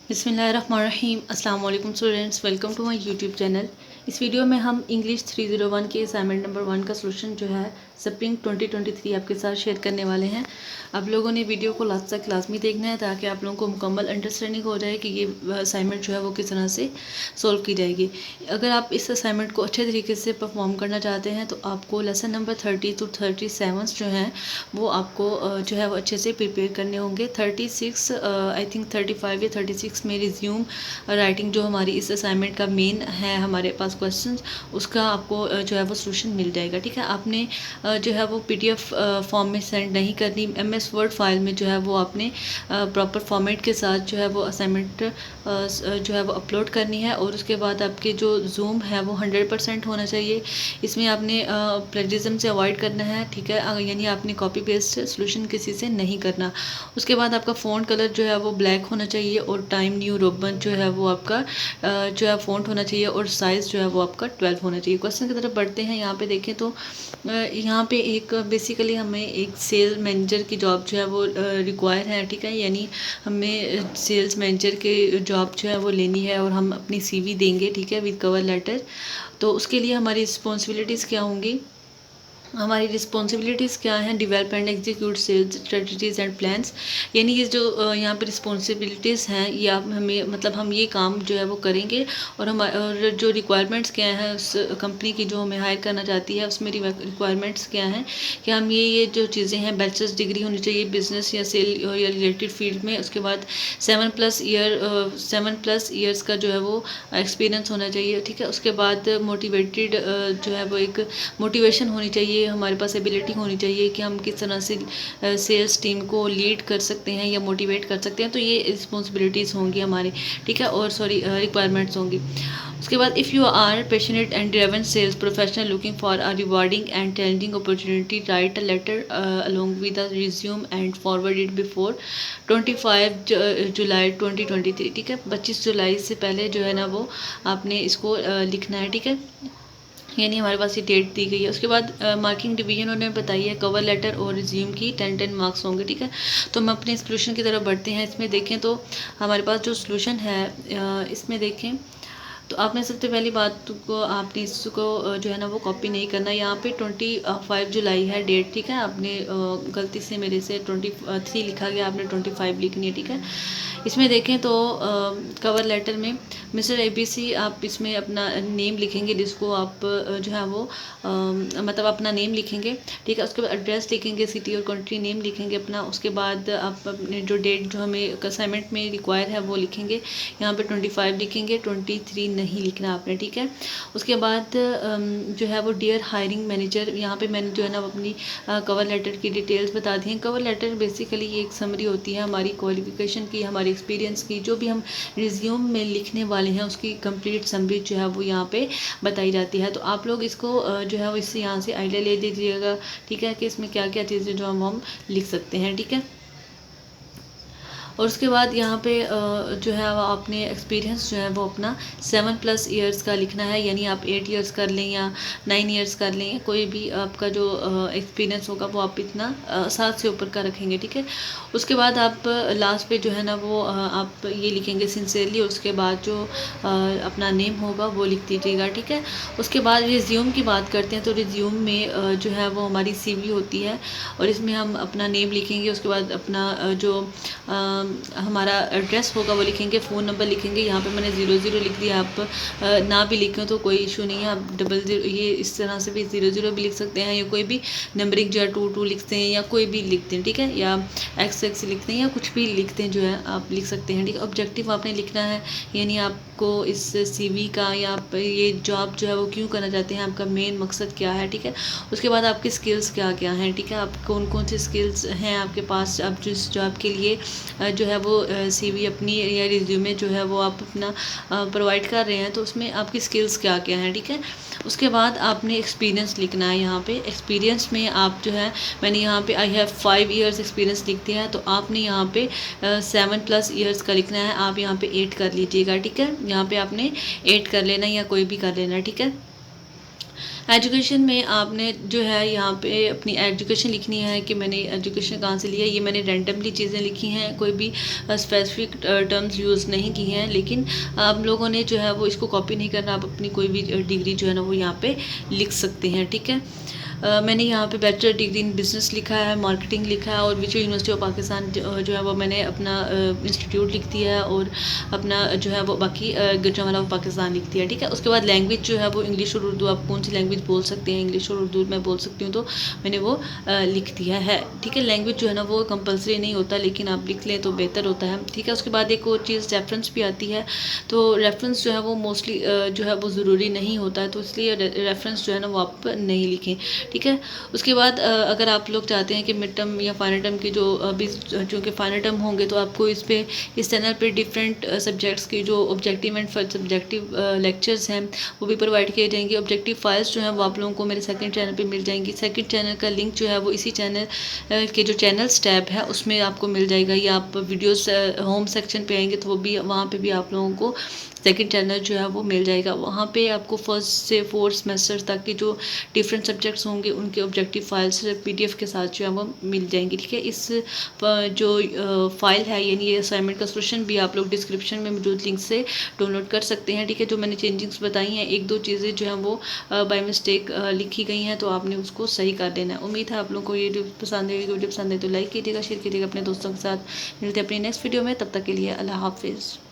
बिस्मिल्लाहिर्रहमानिर्रहीम। अस्सलाम वालेकुम students, welcome to my YouTube channel. इस वीडियो में हम इंग्लिश 301 के असाइनमेंट नंबर 1 का सॉल्यूशन जो है स्प्रिंग 2023 आपके साथ शेयर करने वाले हैं। आप लोगों ने वीडियो को लास्ट तक लाजमी देखना है ताकि आप लोगों को मुकम्मल अंडरस्टैंडिंग हो जाए कि ये असाइनमेंट जो है वो किस तरह से सॉल्व की जाएगी। अगर आप इस असाइनमेंट को अच्छे तरीके से परफॉर्म करना चाहते हैं तो आपको लेसन नंबर 30 to 37 जो हैं वो आपको जो है वो अच्छे से प्रिपेयर करने होंगे। 36 आई थिंक 35 या 36 में रिज्यूम राइटिंग जो हमारी इस असाइनमेंट का मेन है हमारे पास क्वेश्चन, उसका आपको जो है वो सोल्यूशन मिल जाएगा। ठीक है, आपने जो है वो PDF फॉर्म में सेंड नहीं करनी, MS वर्ड फाइल में जो है वो आपने प्रॉपर फॉर्मेट के साथ जो है वो असाइनमेंट जो है वो अपलोड करनी है। और उसके बाद आपके जो जूम है वो 100% होना चाहिए। इसमें आपने प्लेजरिज्म से अवॉइड करना है। ठीक है, यानी आपने कॉपी पेस्ट सोल्यूशन किसी से नहीं करना। उसके बाद आपका फ़ॉन्ट कलर जो है वो ब्लैक होना चाहिए और टाइम न्यू रोमन जो है वो आपका जो है फ़ॉन्ट होना चाहिए और साइज़ जो है वो आपका 12 होना चाहिए। क्वेश्चन की तरफ बढ़ते हैं। यहाँ पे देखें तो यहाँ पे एक बेसिकली हमें एक सेल मैनेजर की जॉब जो है वो रिक्वायर है। ठीक है, यानी हमें सेल्स मैनेजर के जॉब जो है वो लेनी है और हम अपनी CV देंगे। ठीक है, विद कवर लेटर। तो उसके लिए हमारी रिस्पॉन्सिबिलिटीज़ क्या होंगी, हमारी रिस्पॉन्सिबिलिटीज़ क्या हैं, develop and execute sales strategies and plans. यानी ये जो यहाँ पे रिस्पॉन्सिबिलिटीज़ हैं ये आप हमें मतलब हम ये काम जो है वो करेंगे। और जो रिक्वायरमेंट्स क्या हैं उस कंपनी की जो हमें हायर करना चाहती है उसमें रिक्वायरमेंट्स क्या हैं कि हम ये जो चीज़ें हैं, बैचलर्स डिग्री होनी चाहिए बिजनेस या सेल या रिलेटेड फील्ड में। उसके बाद 7+ ईयर्स का जो है वो एक्सपीरियंस होना चाहिए। ठीक है, उसके बाद मोटिवेटेड जो है वो एक मोटिवेशन होनी चाहिए, हमारे पास एबिलिटी होनी चाहिए कि हम किस तरह से सेल्स टीम को लीड कर सकते हैं या मोटिवेट कर सकते हैं। तो ये रिस्पॉन्सिबिलिटीज़ होंगी हमारी। ठीक है, और रिक्वायरमेंट्स होंगी। उसके बाद if you are passionate and driven sales professional looking for a rewarding and challenging opportunity, write a letter along with a resume and forward it before 25 July 2023। ठीक है, 25 जुलाई से पहले जो है ना वो आपने इसको लिखना है। ठीक है, यानी हमारे पास ये डेट दी गई है। उसके बाद मार्किंग डिवीजन उन्होंने बताई है, कवर लेटर और रिज्यूम की 10-10 मार्क्स होंगे। ठीक है, तो हम अपने सोल्यूशन की तरफ बढ़ते हैं। इसमें देखें तो हमारे पास जो सोल्यूशन है इसमें देखें तो आपने सबसे पहली बात को आपने इसको जो है ना वो कॉपी नहीं करना। यहाँ पे 25 जुलाई है डेट। ठीक है, आपने गलती से मेरे से 23 लिखा गया, आपने 25 लिखनी है। ठीक है, इसमें देखें तो कवर लेटर में मिस्टर ABC आप इसमें अपना नेम लिखेंगे, जिसको आप जो है वो मतलब अपना नेम लिखेंगे। ठीक है, उसके बाद एड्रेस लिखेंगे, सिटी और कंट्री नेम लिखेंगे अपना। उसके बाद आप अपने जो डेट जो हमें असाइनमेंट में रिक्वायर है वो लिखेंगे। यहाँ पे 25 लिखेंगे, 23 नहीं लिखना आपने। ठीक है, उसके बाद जो है वो डियर हायरिंग मैनेजर, यहाँ पे मैंने जो है ना अपनी कवर लेटर की डिटेल्स बता दी हैं। कवर लेटर बेसिकली ये एक समरी होती है हमारी क्वालिफिकेशन की, हमारी एक्सपीरियंस की, जो भी हम रिज्यूम में लिखने वाले हैं उसकी कंप्लीट समरी जो है वो यहाँ पे बताई जाती है। तो आप लोग इसको जो है वो इससे यहाँ से आइडिया ले लीजिएगा। ठीक है, कि इसमें क्या क्या चीज़ें जो हम लिख सकते हैं। ठीक है, और उसके बाद यहाँ पे जो है वो आपने एक्सपीरियंस जो है वो अपना 7+ ईयर्स का लिखना है। यानी आप 8 ईयर्स कर लें या 9 ईयर्स कर लें, कोई भी आपका जो एक्सपीरियंस होगा वो आप इतना 7 से ऊपर का रखेंगे। ठीक है, उसके बाद आप लास्ट पे जो है ना वो आप ये लिखेंगे सिंसियरली। उसके बाद जो अपना नेम होगा वो लिख दीजिएगा। ठीक है, उसके बाद रिज्यूम की बात करते हैं। तो रिज्यूम में जो है वो हमारी CV होती है और इसमें हम अपना नेम लिखेंगे। उसके बाद अपना जो हमारा एड्रेस होगा वो लिखेंगे, फ़ोन नंबर लिखेंगे। यहाँ पे मैंने 00 लिख दिया, आप ना भी लिखें तो कोई इशू नहीं है, आप 00 ये इस तरह से भी 00 भी लिख सकते हैं, या कोई भी नंबरिंग जो है 22 लिखते हैं या कोई भी लिखते हैं। ठीक है, या XX लिखते हैं या कुछ भी लिखते हैं जो है आप लिख सकते हैं। ठीक है, ऑब्जेक्टिव आपने लिखना है, यानी आपको इस CV का या आप ये जॉब जो है वो क्यों करना चाहते हैं, आपका मेन मकसद क्या है। ठीक है, उसके बाद आपकी स्किल्स क्या क्या हैं। ठीक है, आप कौन कौन सी स्किल्स हैं आपके पास, आप जिस जॉब के लिए जो है वो CV अपनी या रिज्यूमे जो है वो आप अपना प्रोवाइड कर रहे हैं तो उसमें आपकी स्किल्स क्या क्या हैं। ठीक है, उसके बाद आपने एक्सपीरियंस लिखना है। यहाँ पे एक्सपीरियंस में आप जो है मैंने यहाँ पे आई हैव 5 ईयर्स एक्सपीरियंस लिख दिया है, तो आपने यहाँ पे 7+ ईयर्स का लिखना है। आप यहाँ पे 8 कर लीजिएगा। ठीक है, यहाँ पे आपने 8 कर लेना या कोई भी कर लेना। ठीक है, एजुकेशन में आपने जो है यहाँ पे अपनी एजुकेशन लिखनी है कि मैंने एजुकेशन कहाँ से लिया। ये मैंने रैंडमली चीज़ें लिखी हैं, कोई भी स्पेसिफिक टर्म्स यूज़ नहीं की हैं, लेकिन आप लोगों ने जो है वो इसको कॉपी नहीं करना। आप अपनी कोई भी डिग्री जो है ना वो यहाँ पे लिख सकते हैं, ठीक है। मैंने यहाँ पे बैचलर डिग्री इन बिज़नेस लिखा है, मार्केटिंग लिखा है, और विश्व यूनिवर्सिटी ऑफ पाकिस्तान जो है वो मैंने अपना इंस्टीट्यूट लिख दिया है, और अपना जो है वो बाकी गुजरांवाला ऑफ पाकिस्तान लिख दिया, ठीक है। उसके बाद लैंग्वेज जो है वो इंग्लिश और उर्दू, आप कौन सी लैंग्वेज बोल सकते हैं, इंग्लिश और उर्दू मैं बोल सकती हूँ, तो मैंने वो लिख दिया है, ठीक है। लैंग्वेज जो है ना वो कंपलसरी नहीं होता, लेकिन आप लिख लें तो बेहतर होता है, ठीक है। उसके बाद एक और चीज़ रेफरेंस भी आती है, तो रेफरेंस जो है वो मोस्टली जो है वो ज़रूरी नहीं होता है, तो इसलिए रेफरेंस जो है ना वो आप नहीं लिखें, ठीक है। उसके बाद अगर आप लोग चाहते हैं कि मिड टर्म या फाइनल टर्म की जो अभी चूँकि फाइनल टर्म होंगे, तो आपको इस चैनल पे डिफरेंट सब्जेक्ट्स की जो ऑब्जेक्टिव एंड सब्जेक्टिव लेक्चर्स हैं वो भी प्रोवाइड किए जाएंगे। ऑब्जेक्टिव फाइल्स जो हैं वो आप लोगों को मेरे सेकंड चैनल पे मिल जाएंगी। सेकंड चैनल का लिंक जो है वो इसी चैनल के जो चैनल्स टैब है उसमें आपको मिल जाएगा, या आप वीडियोस होम सेक्शन पे आएंगे तो वो भी वहाँ पे भी आप लोगों को सेकंड चैनल जो है वो मिल जाएगा। वहाँ पे आपको फर्स्ट से फोर्थ सेमेस्टर तक की जो डिफरेंट सब्जेक्ट्स होंगे उनके ऑब्जेक्टिव फाइल्स PDF के साथ जो है वो मिल जाएंगी, ठीक है। इस जो फाइल है यानी ये असाइनमेंट का सोल्यूशन भी आप लोग डिस्क्रिप्शन में मौजूद लिंक से डाउनलोड कर सकते हैं, ठीक है। जो मैंने चेंजिंग्स बताई हैं, एक दो चीज़ें जो हैं वो बाय मिस्टेक लिखी गई हैं, तो आपने उसको सही कर देना है। उम्मीद है आप लोगों को ये पसंद है, वीडियो पसंद है तो लाइक कीजिएगा, शेयर कीजिएगा अपने दोस्तों के साथ। मिलते हैं अपनी नेक्स्ट वीडियो में, तब तक के लिए अल्लाह हाफिज़।